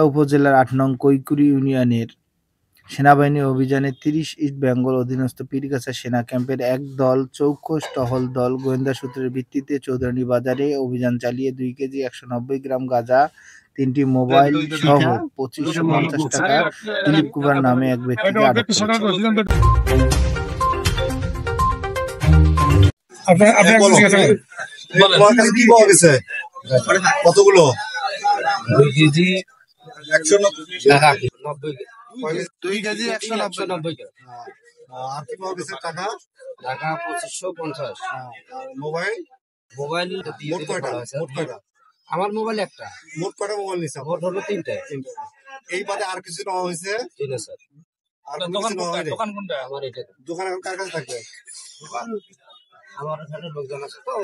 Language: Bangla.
উপজেলার ৮ নং কৈকুরি ইউনিয়নের সেনাবাহিনী অভিযানে ৩০ ইস্ট বেঙ্গল অধীনস্থ পীরগাছা সেনা ক্যাম্পের এক দল চৌকস টহল দল গোয়েন্দা সূত্রের ভিত্তিতে চৌধুরানী বাজারে অভিযান চালিয়ে ২ কেজি ১৯০ গ্রাম গাঁজা, ৩টি মোবাইল সহ ২৫৫০ টাকা দিলীপ কুমার নামে এক ব্যক্তিকে আটক করেছে। কতগুলো? 2 কেজি 190 2 কেজি 190 গ্রাম। আর কি পাওয়া গেছে? টাকা টাকা 2550। মোবাইল মোট কয়টা? আমার মোবাইল একটা। মোট কয়টা মোবাইল নিছে? মোট হলো 3টে। এই বাদে আর কিছু নেওয়া হয়েছে? না স্যার। আর দোকান কোনটা? আমার এটা। দোকান এখন কার কাছে থাকবে? আমার এখানে লোকজন আছে তো।